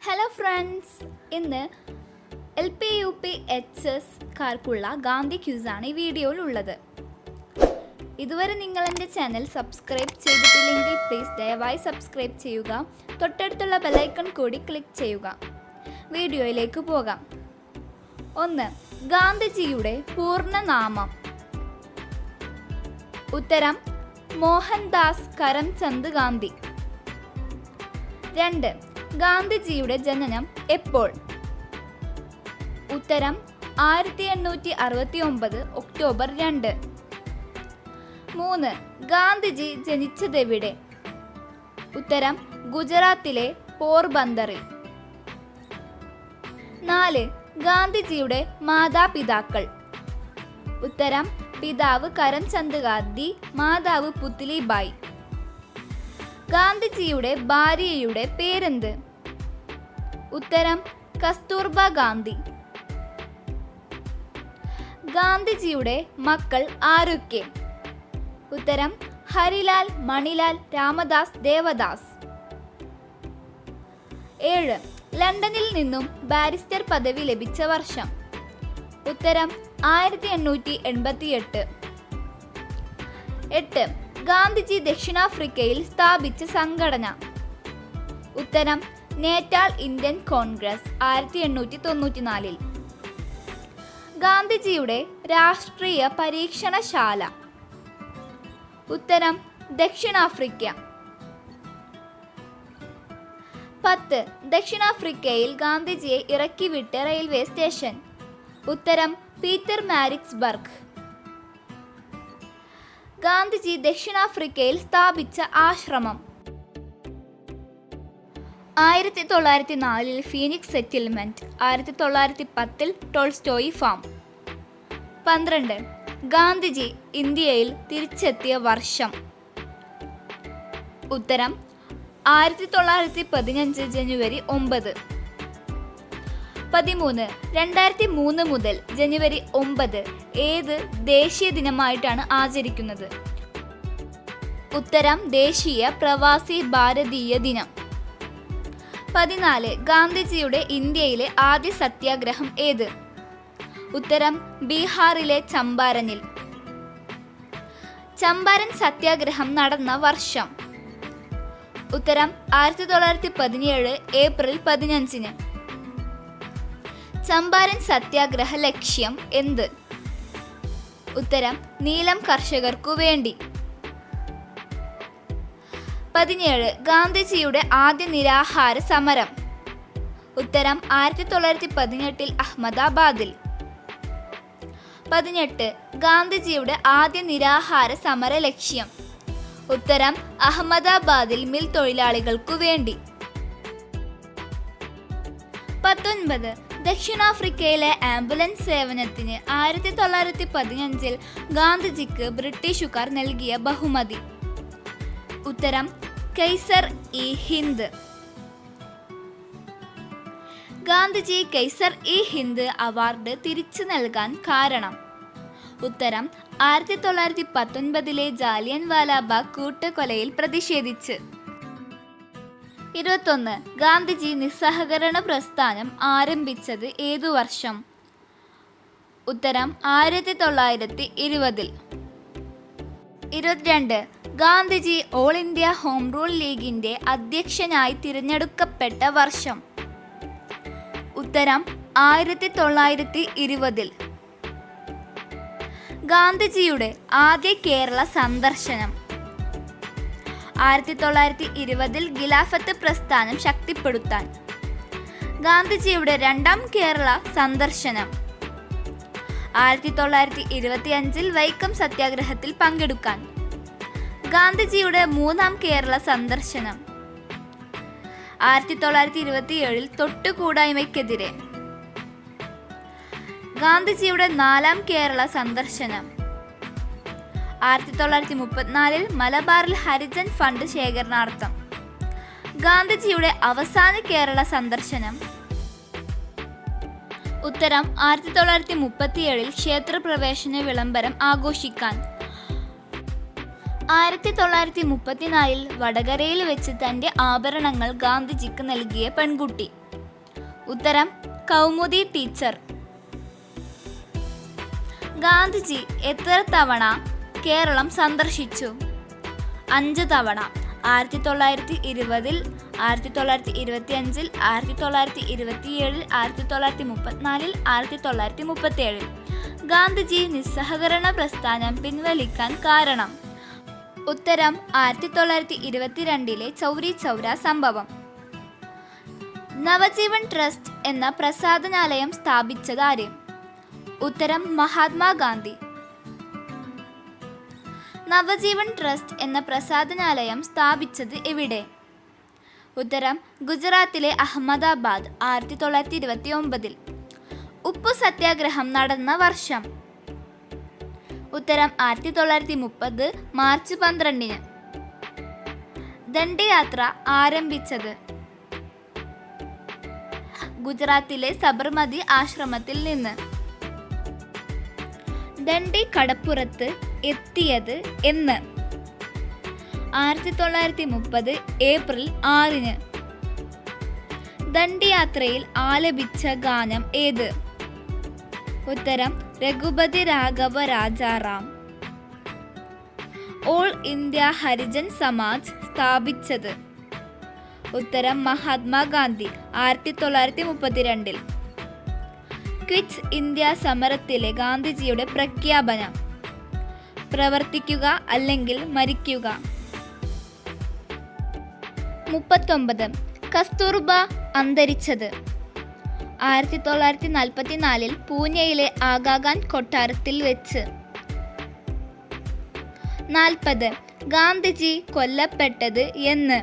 Hello friends, ഇന്ന് LP, UP, HS കാർക്കുള്ള Gandhi ക്യൂസാണ് ഈ വീഡിയോയിൽ ഉള്ളത്. ഇതുവരെ നിങ്ങൾ എൻ്റെ ചാനൽ സബ്സ്ക്രൈബ് ചെയ്തിട്ടില്ലെങ്കിൽ പ്ലീസ് ദയവായി സബ്സ്ക്രൈബ് ചെയ്യുക. തൊട്ടടുത്തുള്ള ബെലൈക്കൺ കൂടി ക്ലിക്ക് ചെയ്യുക. വീഡിയോയിലേക്ക് പോകാം. 1. ഗാന്ധിജിയുടെ പൂർണ്ണനാമം. ഉത്തരം മോഹൻദാസ് കരംചന്ദ് ഗാന്ധി. 2. ഗാന്ധിജിയുടെ ജനനം എപ്പോൾ? ഉത്തരം 1869 ഒക്ടോബർ 2. 3. ഗാന്ധിജി ജനിച്ചതെവിടെ? ഉത്തരം ഗുജറാത്തിലെ പോർബന്തറിൽ. 4. ഗാന്ധിജിയുടെ മാതാപിതാക്കൾ. ഉത്തരം പിതാവ് കരംചന്ദ് ഗാന്ധി, മാതാവ് പുത്ലിബായി. ഗാന്ധിജിയുടെ ഭാര്യയുടെ പേരെന്ത്? ഉത്തരം കസ്തൂർബ ഗാന്ധി. ഗാന്ധിജിയുടെ മക്കൾ ആരൊക്കെ? ഉത്തരം ഹരിലാൽ, മണിലാൽ, രാമദാസ്, ദേവദാസ്. 7. ലണ്ടനിൽ നിന്നും ബാരിസ്റ്റർ പദവി ലഭിച്ച വർഷം. ഉത്തരം 1888. 8. ഗാന്ധിജി ദക്ഷിണാഫ്രിക്കയിൽ സ്ഥാപിച്ച സംഘടന. ഉത്തരം നേറ്റാൾ ഇന്ത്യൻ കോൺഗ്രസ് 1894. ഗാന്ധിജിയുടെ രാഷ്ട്രീയ പരീക്ഷണശാല. ഉത്തരം ദക്ഷിണാഫ്രിക്ക. 10. ദക്ഷിണാഫ്രിക്കയിൽ ഗാന്ധിജിയെ ഇറക്കിവിട്ട റെയിൽവേ സ്റ്റേഷൻ. ഉത്തരം പീറ്റർ മാരിറ്റ്സ്ബർഗ്. ഗാന്ധിജി ദക്ഷിണാഫ്രിക്കയിൽ സ്ഥാപിച്ച ആശ്രമം. 1904 Phoenix settlement, 1910 Tolstoy farm. 12. Gandhiji ഇന്ത്യയിൽ തിരിച്ചെത്തിയ വർഷം. ഉത്തരം 1915 ജനുവരി 9. 13. 2003 മുതൽ ജനുവരി 9 ഏത് ദേശീയ ദിനമായിട്ടാണ് ആചരിക്കുന്നത്? ഉത്തരം ദേശീയ പ്രവാസി ഭാരതീയ ദിനം. 14. ഗാന്ധിജിയുടെ ഇന്ത്യയിലെ ആദ്യ സത്യാഗ്രഹം ഏത്? ഉത്തരം ബീഹാറിലെ ചമ്പാരനിൽ. ചമ്പാരൻ സത്യാഗ്രഹം നടന്ന വർഷം. ഉത്തരം 1917 ഏപ്രിൽ 15. ചമ്പാരൻ സത്യാഗ്രഹ ലക്ഷ്യം എന്ത്? ഉത്തരം നീലം കർഷകർക്കു വേണ്ടി. 17. ഗാന്ധിജിയുടെ ആദ്യ നിരാഹാര സമരം. ഉത്തരം 1918 അഹമ്മദാബാദിൽ. 18. ഗാന്ധിജിയുടെ ആദ്യ നിരാഹാര സമര ലക്ഷ്യം. ഉത്തരം അഹമ്മദാബാദിൽ മിൽ തൊഴിലാളികൾക്കു വേണ്ടി. 19. ദക്ഷിണാഫ്രിക്കയിലെ ആംബുലൻസ് സേവനത്തിന് 1915 ഗാന്ധിജിക്ക് ബ്രിട്ടീഷുകാർ നൽകിയ ബഹുമതി. ഉത്തരം Kaiser E Hind. Gandhiji Kaiser E Hind award തിരിച്ചു നൽകാൻ കാരണം. ഉത്തരം 1919 ജാലിയൻ വാലാബാഗ് കൂട്ടക്കൊലയിൽ പ്രതിഷേധിച്ച്. 21. ഗാന്ധിജി നിസ്സഹകരണ പ്രസ്ഥാനം ആരംഭിച്ചത് ഏതു വർഷം? ഉത്തരം 1920. 22. Gandhiji all India home rule ലീഗിന്റെ അധ്യക്ഷനായി തിരഞ്ഞെടുക്കപ്പെട്ട വർഷം. ഉത്തരം 1920. ഗാന്ധിജിയുടെ ആദ്യ കേരള സന്ദർശനം. 1920 ഖിലാഫത്ത് പ്രസ്ഥാനം ശക്തിപ്പെടുത്താൻ. ഗാന്ധിജിയുടെ രണ്ടാം കേരള സന്ദർശനം. 1925 വൈക്കം സത്യാഗ്രഹത്തിൽ പങ്കെടുക്കാൻ. ഗാന്ധിജിയുടെ മൂന്നാം കേരള സന്ദർശനം. 1927 തൊട്ടുകൂടായ്മയ്ക്കെതിരെ. ഗാന്ധിജിയുടെ നാലാം കേരള സന്ദർശനം. 1934 മലബാറിൽ ഹരിജൻ ഫണ്ട് ശേഖരണാർത്ഥം. ഗാന്ധിജിയുടെ അവസാന കേരള സന്ദർശനം. ഉത്തരം 1937 ക്ഷേത്രപ്രവേശന വിളംബരം ആഘോഷിക്കാൻ. 1934 വടകരയിൽ വെച്ച് തൻ്റെ ആഭരണങ്ങൾ ഗാന്ധിജിക്ക് നൽകിയ പെൺകുട്ടി. ഉത്തരം കൗമുദി ടീച്ചർ. ഗാന്ധിജി എത്ര തവണ കേരളം സന്ദർശിച്ചു? 5 തവണ. 1920, 1925, 1927, 1934, 1937. ഗാന്ധിജി നിസ്സഹകരണ പ്രസ്ഥാനം പിൻവലിക്കാൻ കാരണം? ഉത്തരം 1922 ചൗരി ചൗര സംഭവം. നവജീവൻ ട്രസ്റ്റ് എന്ന പ്രസാധനാലയം സ്ഥാപിച്ചത് ആര്? ഉത്തരം മഹാത്മാഗാന്ധി. നവജീവൻ ട്രസ്റ്റ് എന്ന പ്രസാധനാലയം സ്ഥാപിച്ചത് എവിടെ? ഉത്തരം ഗുജറാത്തിലെ അഹമ്മദാബാദ് 1929. ഉപ്പു സത്യാഗ്രഹം നടന്ന വർഷം? ഉത്തരം 1930 മാർച്ച് 12. ദണ്ഡിയാത്ര ആരംഭിച്ചത്? ഗുജറാത്തിലെ സബർമതി ആശ്രമത്തിൽ നിന്ന്. ദണ്ഡി കടപ്പുറത്ത് എത്തിയത് എന്ന്? 1930 ഏപ്രിൽ 6. ദണ്ഡിയാത്രയിൽ ആലപിച്ച ഗാനം ഏത്? ഉത്തരം രഘുപതി രാഘവ രാജാറാം. ഓൾ ഇന്ത്യ ഹരിജൻ സമാജ് സ്ഥാപിച്ചത്? ഉത്തരം മഹാത്മാഗാന്ധി 1932. ക്വിറ്റ് ഇന്ത്യ സമരത്തിലെ ഗാന്ധിജിയുടെ പ്രഖ്യാപനം? പ്രവർത്തിക്കുക അല്ലെങ്കിൽ മരിക്കുക. 39. കസ്തൂർബ അന്തരിച്ചത്? 1944 പൂനെയിലെ ആഗാഖാൻ കൊട്ടാരത്തിൽ വെച്ച്. 40. ഗാന്ധിജി കൊല്ലപ്പെട്ടത് എന്ന്?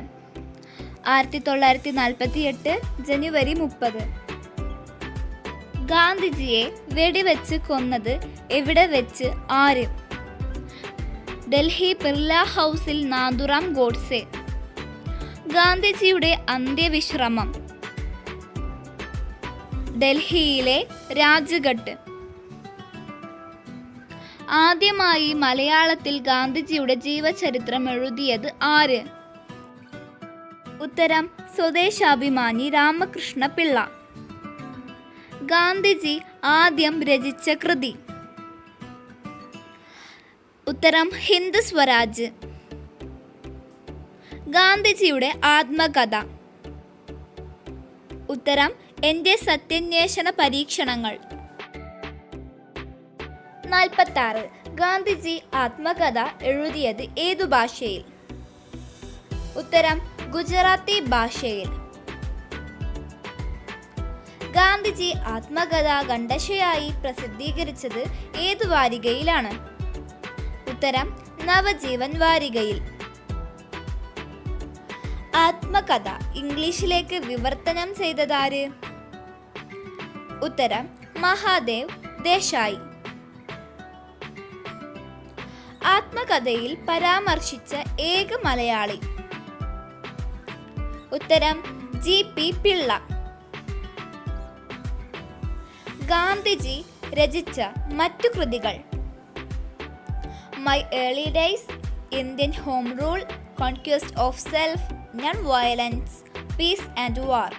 1948 ജനുവരി 30. ഗാന്ധിജിയെ വെടിവെച്ച് കൊന്നത് എവിടെ വെച്ച്? ആര്? ഡൽഹി ബിർള ഹൗസിൽ നാഥുറാം ഗോഡ്സെ. ഗാന്ധിജിയുടെ അന്ത്യവിശ്രമം? ഡൽഹിയിലെ രാജ്ഘട്ട്. ആദ്യമായി മലയാളത്തിൽ ഗാന്ധിജിയുടെ ജീവചരിത്രം എഴുതിയത് ആര്? ഉത്തരം സ്വദേശാഭിമാനി രാമകൃഷ്ണ പിള്ള. ഗാന്ധിജി ആദ്യം രചിച്ച കൃതി? ഉത്തരം ഹിന്ദ് സ്വരാജ്. ഗാന്ധിജിയുടെ ആത്മകഥ? ഉത്തരം എൻ്റെ സത്യാന്വേഷണ പരീക്ഷണങ്ങൾ. 46. ഗാന്ധിജി ആത്മകഥ എഴുതിയത് ഏതു ഭാഷയിൽ? ഉത്തരം ഗുജറാത്തി ഭാഷയിൽ. ഗാന്ധിജി ആത്മകഥ ഖണ്ഡശയായി പ്രസിദ്ധീകരിച്ചത് ഏതു വാരികയിലാണ്? ഉത്തരം നവജീവൻ വാരികയിൽ. ആത്മകഥ ഇംഗ്ലീഷിലേക്ക് വിവർത്തനം ചെയ്തതാര്? ഉത്തരം മഹാദേവ് ദേശായി. ആത്മകഥയിൽ പരാമർശിച്ച ഏക മലയാളി? ഉത്തരം G.P. പിള്ള. ഗാന്ധിജി രചിച്ച മറ്റു കൃതികൾ? My early days, Indian home rule, conquest of self, non violence, peace and war.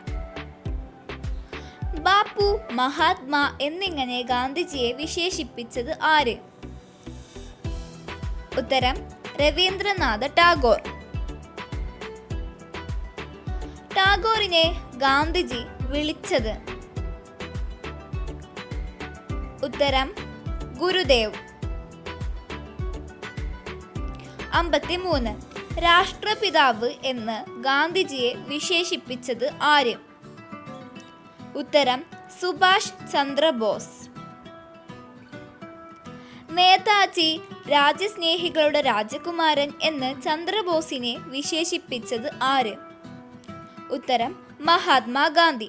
Bapu, Mahatma എന്നിങ്ങനെ ഗാന്ധിജിയെ വിശേഷിപ്പിച്ചത് ആര്? ഉത്തരം രവീന്ദ്രനാഥ ടാഗോർ. ടാഗോറിനെ ഗാന്ധിജി വിളിച്ചത്? ഉത്തരം ഗുരുദേവ്. 53. രാഷ്ട്രപിതാവ് എന്ന് ഗാന്ധിജിയെ വിശേഷിപ്പിച്ചത് ആര്? ഉത്തരം സുഭാഷ് ചന്ദ്രബോസ്. നേതാജി രാജ്യസ്നേഹികളുടെ രാജകുമാരൻ എന്ന് ചന്ദ്രബോസിനെ വിശേഷിപ്പിച്ചത് ആര്? ഉത്തരം മഹാത്മാഗാന്ധി.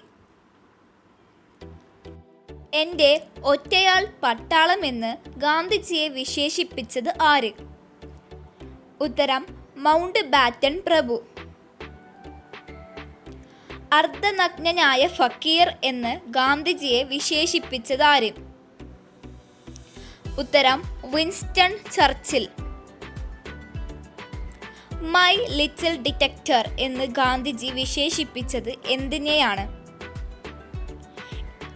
എൻ്റെ ഒറ്റയാൾ പട്ടാളം എന്ന് ഗാന്ധിജിയെ വിശേഷിപ്പിച്ചത് ആര്? ഉത്തരം മൗണ്ട് ബാറ്റൻ പ്രഭു. അർദ്ധനഗ്നനായ ഫക്കീർ എന്ന് ഗാന്ധിജിയെ വിശേഷിപ്പിച്ചത് ആര്? ഉത്തരം Winston Churchill. My little detector എന്ന് ഗാന്ധിജി വിശേഷിപ്പിച്ചത് എന്തിനെയാണ്?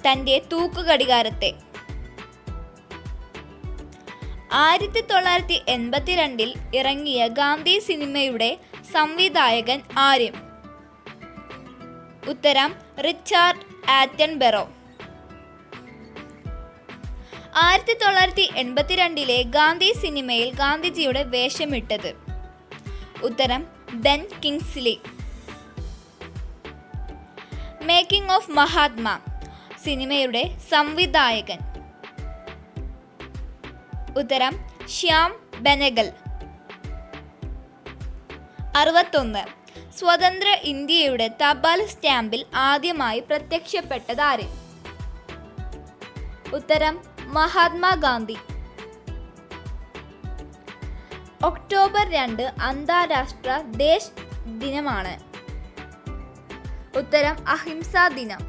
തൻ്റെ തൂക്കുകടികാരത്തെ. 1982 ഇറങ്ങിയ ഗാന്ധി സിനിമയുടെ സംവിധായകൻ ആര്? ഉത്തരം റിച്ചാർഡ് ആറ്റൻബറോ. 1982 ഗാന്ധി സിനിമയിൽ ഗാന്ധിജിയുടെ വേഷമിട്ടത്? ഉത്തരം Ben Kingsley. Making of Mahatma സിനിമയുടെ സംവിധായകൻ? ഉത്തരം ശ്യാം ബെനഗൽ. 61 സ്വതന്ത്ര ഇന്ത്യയുടെ തപാൽ സ്റ്റാമ്പിൽ ആദ്യമായി പ്രത്യക്ഷപ്പെട്ടത് ആര്? ഉത്തരം മഹാത്മാഗാന്ധി. ഒക്ടോബർ 2 അന്താരാഷ്ട്ര ദേശ് ദിനമാണ്. ഉത്തരം അഹിംസാ ദിനം.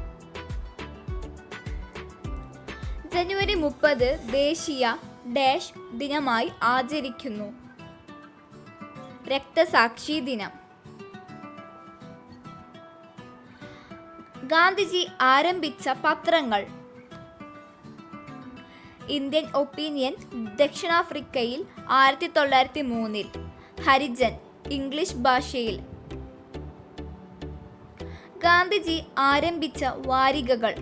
ജനുവരി 30 ദേശീയ ഡാഷ് ദിനമായി ആചരിക്കുന്നു. രക്തസാക്ഷി ദിനം. ഗാന്ധിജി ആരംഭിച്ച പത്രങ്ങൾ? ഇന്ത്യൻ ഒപ്പീനിയൻ ദക്ഷിണാഫ്രിക്കയിൽ 1903, ഹരിജൻ ഇംഗ്ലീഷ് ഭാഷയിൽ. ഗാന്ധിജി ആരംഭിച്ച വാരികകൾ?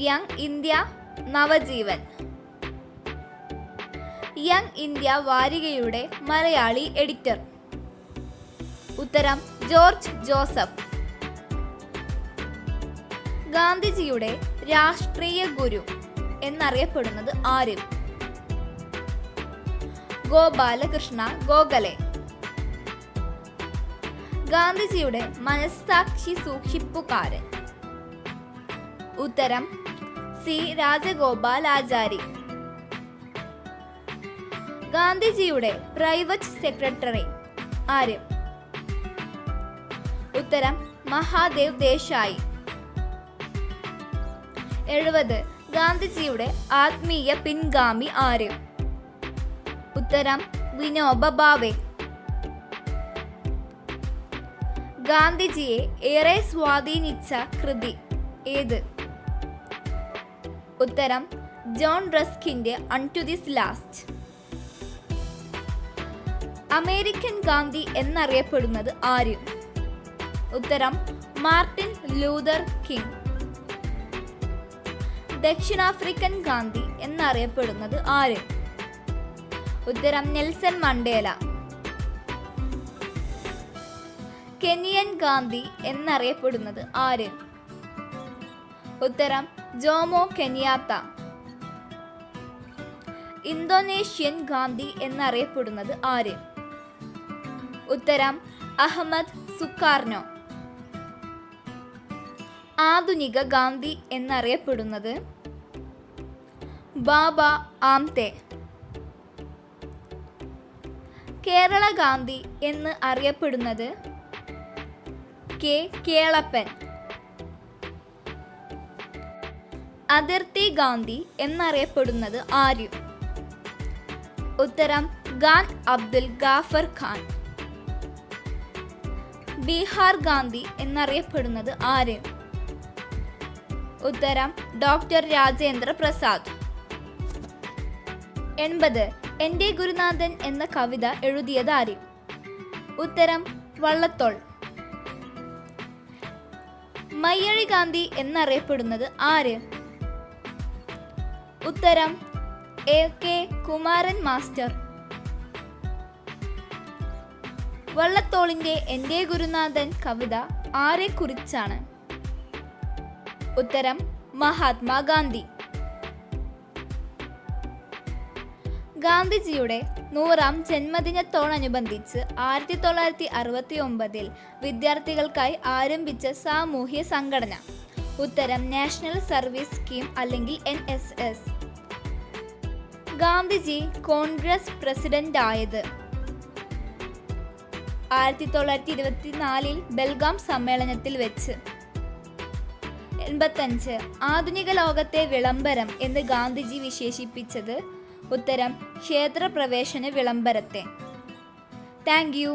Young India, Navajivan. Young India വാരികയുടെ മലയാളി എഡിറ്റർ? ഉത്തരം ജോർജ് ജോസഫ്. ഗാന്ധിജിയുടെ രാഷ്ട്രീയ ഗുരു എന്നറിയപ്പെടുന്നത് ആര്? ഗോപാലകൃഷ്ണ ഗോഖലെ. ഗാന്ധിജിയുടെ മനസ്സാക്ഷി സൂക്ഷിപ്പുകാരൻ? ഉത്തരം സി രാജഗോപാലാചാരി. ഗാന്ധിജിയുടെ പ്രൈവറ്റ് സെക്രട്ടറി ആര്? ഉത്തരം മഹാദേവ് ദേശായി. 70 ഗാന്ധിജിയുടെ ആത്മീയ പിൻഗാമി ആര്? ഉത്തരം വിനോബ ഭാവെ. ഗാന്ധിജിയെ ഏറെ സ്വാധീനിച്ച കൃതി ഏത്? ഉത്തരം ജോൺ റസ്കിന്റെ unto this last. American Gandhi എന്നറിയപ്പെടുന്നത് ആര്? ഉത്തരം മാർട്ടിൻ ലൂതർ കിങ്. ദക്ഷിണാഫ്രിക്കൻ ഗാന്ധി എന്നറിയപ്പെടുന്നത് ആര്? ഉത്തരം നെൽസൺ മണ്ടേല. കെനിയൻ ഗാന്ധി എന്നറിയപ്പെടുന്നത് ആര്? ഉത്തരം ജോമോ കെനിയാത്ത. ഇന്തോനേഷ്യൻ ഗാന്ധി എന്നറിയപ്പെടുന്നത് ആര്? ഉത്തരം അഹമ്മദ് സുകാർണോ. ആധുനിക ഗാന്ധി എന്നറിയപ്പെടുന്നത്? ബാബ ആംതെ. കേരള ഗാന്ധി എന്ന് അറിയപ്പെടുന്നത്? കെ കേളപ്പൻ. അതിർത്തി ഗാന്ധി എന്നറിയപ്പെടുന്നത് ആര്? ഉത്തരം ഖാൻ അബ്ദുൽ ഗാഫർ ഖാൻ. ബീഹാർ ഗാന്ധി എന്നറിയപ്പെടുന്നത് ആര്? ഉത്തരം ഡോക്ടർ രാജേന്ദ്ര പ്രസാദ്. 80 എൻ്റെ ഗുരുനാഥൻ എന്ന കവിത എഴുതിയത് ആര്? ഉത്തരം വള്ളത്തോൾ. മയ്യഴി ഗാന്ധി എന്നറിയപ്പെടുന്നത് ആര്? ഉത്തരം AK കുമാരൻ മാസ്റ്റർ. വള്ളത്തോളിന്റെ എൻ്റെ ഗുരുനാഥൻ കവിത ആരെക്കുറിച്ചാണ്? ഉത്തരം മഹാത്മാഗാന്ധി. ഗാന്ധിജിയുടെ 100ാം ജന്മദിനത്തോടനുബന്ധിച്ച് 1969 വിദ്യാർത്ഥികൾക്കായി ആരംഭിച്ച സാമൂഹ്യ സംഘടന? ഉത്തരം നാഷണൽ സർവീസ് സ്കീം അല്ലെങ്കിൽ NSS. ഗാന്ധിജി കോൺഗ്രസ് പ്രസിഡന്റ് ആയത്? 1924 ബെൽഗാം സമ്മേളനത്തിൽ വെച്ച്. 85 ആധുനിക ലോകത്തെ വിളംബരം എന്ന് ഗാന്ധിജി വിശേഷിപ്പിച്ചത്? ഉത്തരം ക്ഷേത്രപ്രവേശന വിളംബരത്തെ. Thank you.